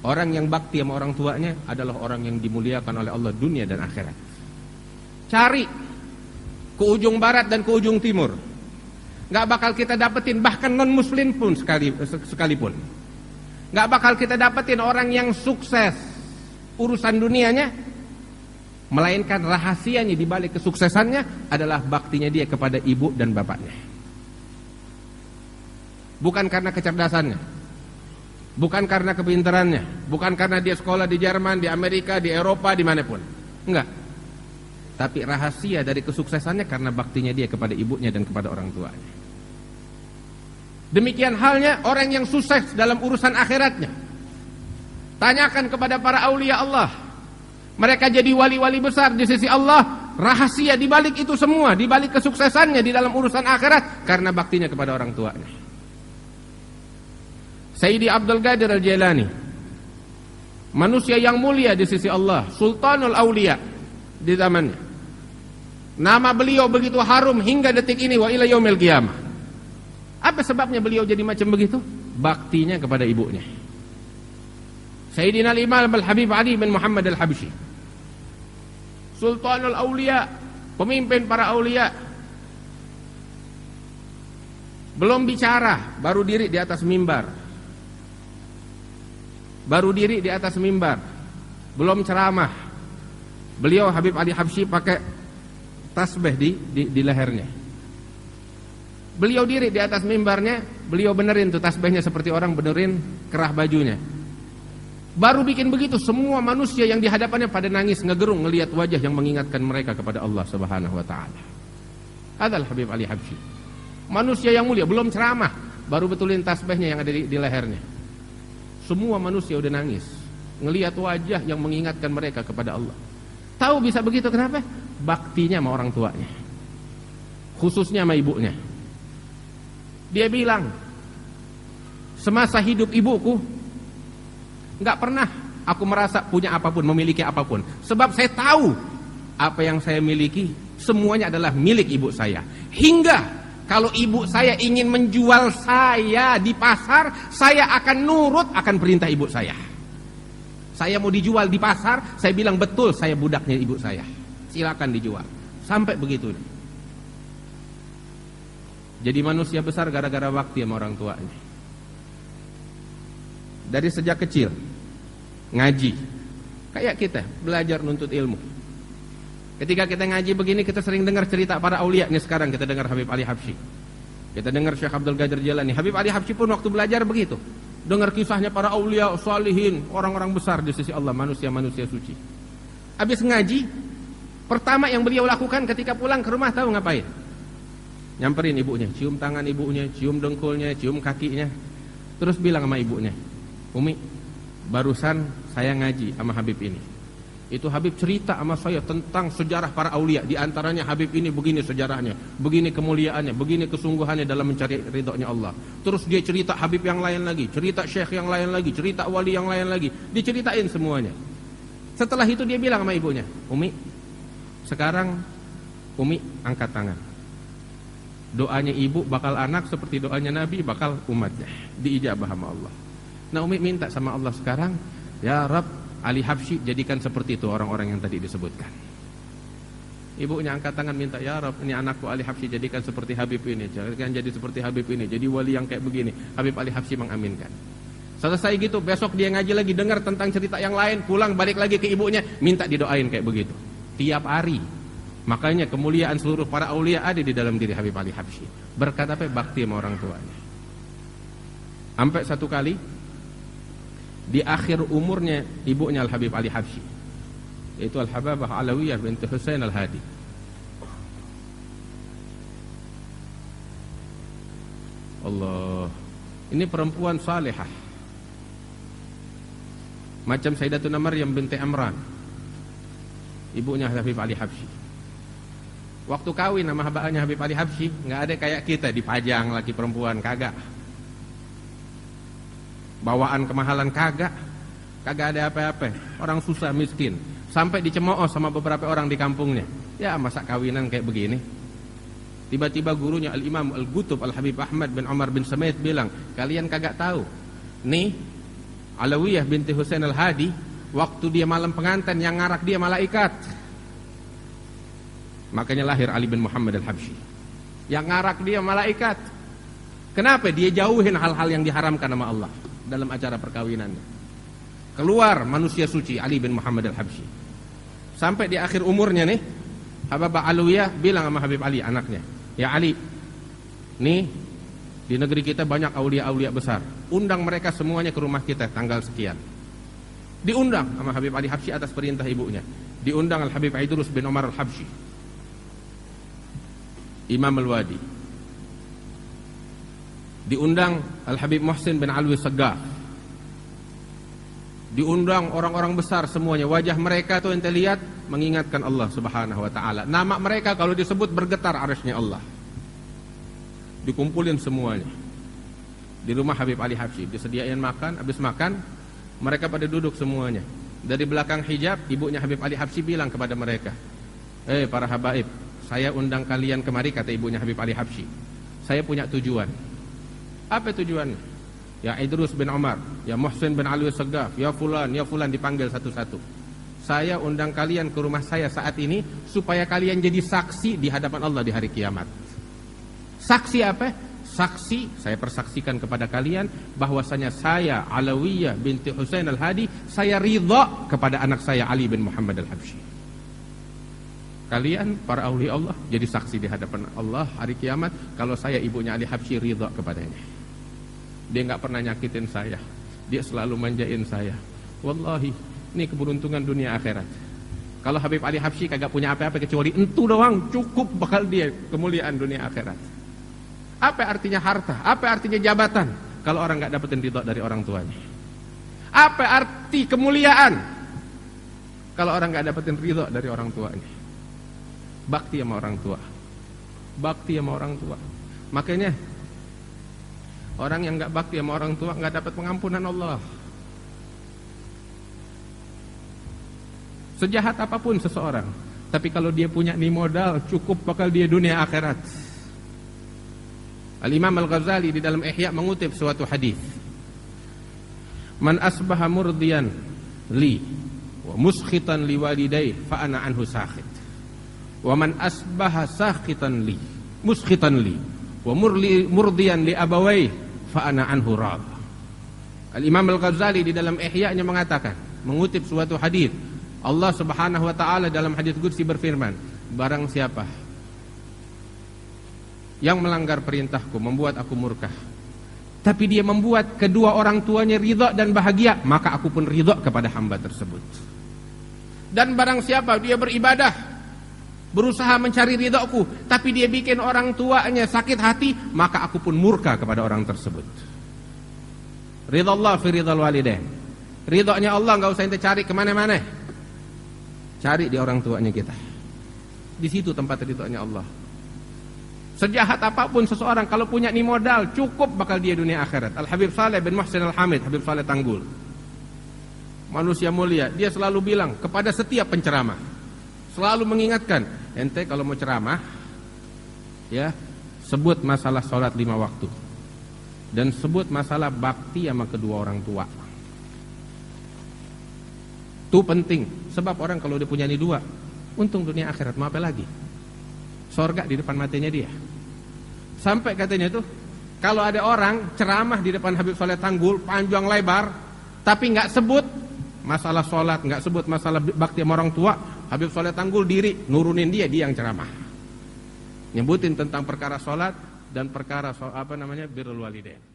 Orang yang bakti sama orang tuanya adalah orang yang dimuliakan oleh Allah dunia dan akhirat. Cari ke ujung barat dan ke ujung timur, gak bakal kita dapetin, bahkan non muslim pun sekalipun gak bakal kita dapetin orang yang sukses urusan dunianya, melainkan rahasianya di balik kesuksesannya adalah baktinya dia kepada ibu dan bapaknya. Bukan karena kecerdasannya, bukan karena kepintarannya, bukan karena dia sekolah di Jerman, di Amerika, di Eropa, dimanapun. Enggak. Tapi rahasia dari kesuksesannya karena baktinya dia kepada ibunya dan kepada orang tuanya. Demikian halnya orang yang sukses dalam urusan akhiratnya. Tanyakan kepada para aulia Allah. Mereka jadi wali-wali besar di sisi Allah. Rahasia di balik itu semua, di balik kesuksesannya di dalam urusan akhirat karena baktinya kepada orang tuanya. Sayyidi Abdul Qadir Al-Jailani, manusia yang mulia di sisi Allah, Sultanul Aulia di zamannya. Nama beliau begitu harum hingga detik ini wa ila yaumil qiyamah. Apa sebabnya beliau jadi macam begitu? Baktinya kepada ibunya. Sayyidina Al-Imam Al-Habib Ali bin Muhammad Al-Habsyi, Sultanul Aulia, pemimpin para aulia. Belum bicara, baru diri di atas mimbar. Baru diri di atas mimbar, belum ceramah. Beliau Habib Ali Habsyi pakai tasbih di lehernya. Beliau diri di atas mimbarnya, beliau benerin tuh tasbihnya seperti orang benerin kerah bajunya. Baru bikin begitu, semua manusia yang di hadapannya pada nangis, ngegerung ngelihat wajah yang mengingatkan mereka kepada Allah Subhanahu wa taala. Adalah Habib Ali Habsyi. Manusia yang mulia, belum ceramah, baru betulin tasbihnya yang ada di lehernya. Semua manusia udah nangis ngelihat wajah yang mengingatkan mereka kepada Allah. Tahu bisa begitu kenapa? Baktinya sama orang tuanya, khususnya sama ibunya. Dia bilang, semasa hidup ibuku gak pernah aku merasa punya apapun, memiliki apapun. Sebab saya tahu apa yang saya miliki semuanya adalah milik ibu saya. Hingga kalau ibu saya ingin menjual saya di pasar, saya akan nurut akan perintah ibu saya. Saya mau dijual di pasar, saya bilang betul saya budaknya ibu saya, silakan dijual. Sampai begitu. Jadi manusia besar gara-gara bakti sama orang tuanya. Dari sejak kecil ngaji, kayak kita belajar nuntut ilmu. Ketika kita ngaji begini, kita sering dengar cerita para aulia. Nih sekarang kita dengar Habib Ali Habsyi, kita dengar Syekh Abdul Qadir Jailani. Habib Ali Habsyi pun waktu belajar begitu, dengar kisahnya para aulia, salihin, orang-orang besar di sisi Allah, manusia-manusia suci. Habis ngaji, pertama yang beliau lakukan ketika pulang ke rumah tahu ngapain? Nyamperin ibunya, cium tangan ibunya, cium dengkulnya, cium kakinya. Terus bilang sama ibunya, Umi, barusan saya ngaji sama Habib ini. Itu Habib cerita sama saya tentang sejarah para aulia. Di antaranya Habib ini begini sejarahnya, begini kemuliaannya, begini kesungguhannya dalam mencari ridhonya Allah. Terus dia cerita Habib yang lain lagi, cerita syekh yang lain lagi, cerita wali yang lain lagi, diceritain semuanya. Setelah itu dia bilang sama ibunya, Umi, sekarang Umi angkat tangan. Doanya ibu bakal anak seperti doanya Nabi bakal umatnya, diijabah sama Allah. Nah Umi minta sama Allah sekarang, ya Rabb, Ali Habsyi jadikan seperti itu orang-orang yang tadi disebutkan. Ibunya angkat tangan minta, ya Rabb, ini anakku Ali Habsyi jadikan seperti Habib ini, jadikan jadi seperti Habib ini, jadi wali yang kayak begini. Habib Ali Habsyi mengaminkan. Selesai gitu, besok dia ngaji lagi, dengar tentang cerita yang lain, pulang balik lagi ke ibunya, minta didoain kayak begitu. Tiap hari. Makanya kemuliaan seluruh para aulia ada di dalam diri Habib Ali Habsyi. Berkat apa? Bakti sama orang tuanya. Sampai satu kali di akhir umurnya ibunya Al-Habib Ali Habsyi, yaitu Al-Hababah Alawiyah binti Husain Al-Hadi. Allah, ini perempuan salihah macam Sayyidatuna Maryam binti Imran, ibunya Habib Ali Habsyi. Waktu kawin sama habahnya Habib Ali Habsyi, nggak ada kayak kita dipajang laki perempuan, kagak. Bawaan kemahalan kagak ada apa-apa. Orang susah miskin, sampai dicemooh sama beberapa orang di kampungnya. Ya masa kawinan kayak begini. Tiba-tiba gurunya Al-Imam Al-Qutub Al-Habib Ahmad bin Umar bin Samaid bilang, kalian kagak tahu nih Alawiyah binti Husain al-Hadi, waktu dia malam pengantin yang ngarak dia malaikat. Makanya lahir Ali bin Muhammad al-Habsyi. Yang ngarak dia malaikat. Kenapa? Dia jauhin hal-hal yang diharamkan sama Allah dalam acara perkawinannya. Keluar manusia suci Ali bin Muhammad al-Habsyi. Sampai di akhir umurnya nih, Habibah Alawiyah bilang sama Habib Ali anaknya, "Ya Ali, nih di negeri kita banyak aulia-aulia besar. Undang mereka semuanya ke rumah kita tanggal sekian." Diundang sama Habib Ali Habsyi atas perintah ibunya. Diundang Al-Habib Idrus bin Umar al-Habsyi, Imam Al-Wadi. Diundang Al-Habib Muhsin bin Alwi Segaf. Diundang orang-orang besar semuanya. Wajah mereka tuh ente lihat mengingatkan Allah Subhanahu wa taala. Nama mereka kalau disebut bergetar arsy-Nya Allah. Dikumpulin semuanya di rumah Habib Ali Habsyi. Disediain makan, habis makan mereka pada duduk semuanya. Dari belakang hijab ibunya Habib Ali Habsyi bilang kepada mereka, para habaib, saya undang kalian kemari," kata ibunya Habib Ali Habsyi. "Saya punya tujuan." "Apa tujuannya?" "Ya Idrus bin Umar, ya Muhsin bin Alwi Segaf, ya fulan dipanggil satu-satu. Saya undang kalian ke rumah saya saat ini supaya kalian jadi saksi di hadapan Allah di hari kiamat." Saksi apa? Saksi, saya persaksikan kepada kalian bahwasanya saya Alawiyah binti Husain al-Hadi, saya ridha kepada anak saya Ali bin Muhammad al-Habsyi. Kalian para aulia Allah jadi saksi di hadapan Allah hari kiamat kalau saya ibunya Ali Habsyi ridha kepadanya. Dia nggak pernah nyakitin saya, dia selalu manjain saya. Wallahi, ini keberuntungan dunia akhirat. Kalau Habib Ali Habsyi kagak punya apa-apa kecuali entu doang, cukup bakal dia kemuliaan dunia akhirat. Apa artinya harta? Apa artinya jabatan kalau orang nggak dapetin ridha dari orang tuanya? Apa arti kemuliaan kalau orang nggak dapetin ridha dari orang tuanya? Bakti sama orang tua. Bakti sama orang tua. Makanya orang yang nggak bakti sama orang tua nggak dapat pengampunan Allah. Sejahat apapun seseorang, tapi kalau dia punya nih modal, cukup bakal dia dunia akhirat. Al-Imam Al-Ghazali di dalam Ihya mengutip suatu hadis. "Man asbaha murdiyan li wa muskhitan li walidayhi fa ana anhu sakhit. Wa man asbaha sakhitan li muskhitan li wa murdiyan li abawayhi fa ana anhu rad." Al-Imam Al-Ghazali di dalam Ihya-nya mengatakan, mengutip suatu hadis, Allah Subhanahu wa taala dalam hadis qudsi berfirman, "Barang siapa yang melanggar perintahku, membuat aku murka, tapi dia membuat kedua orang tuanya ridha dan bahagia, maka aku pun ridha kepada hamba tersebut. Dan barang siapa dia beribadah, berusaha mencari ridhaku, tapi dia bikin orang tuanya sakit hati, maka aku pun murka kepada orang tersebut." Ridha Allah fi ridhal walidain. Ridhanya Allah nggak usah ente cari kemana-mana, cari di orang tuanya kita. Di situ tempat ridhanya Allah. Sejahat apapun seseorang, kalau punya nih modal, cukup bakal dia dunia akhirat. Al-Habib Saleh bin Muhsin Al-Hamid, Habib Saleh Tanggul, manusia mulia, dia selalu bilang kepada setiap penceramah, selalu mengingatkan, ente kalau mau ceramah, ya sebut masalah sholat 5 waktu dan sebut masalah bakti sama kedua orang tua. Itu penting, sebab orang kalau dia punya nih 2, untung dunia akhirat, mau apa lagi? Sorga di depan matanya dia. Sampai katanya tuh, kalau ada orang ceramah di depan Habib Saleh Tanggul panjang lebar, tapi nggak sebut masalah sholat, nggak sebut masalah bakti sama orang tua, Habib Saleh Tanggul diri nurunin dia yang ceramah, nyebutin tentang perkara sholat dan perkara birrul walidain.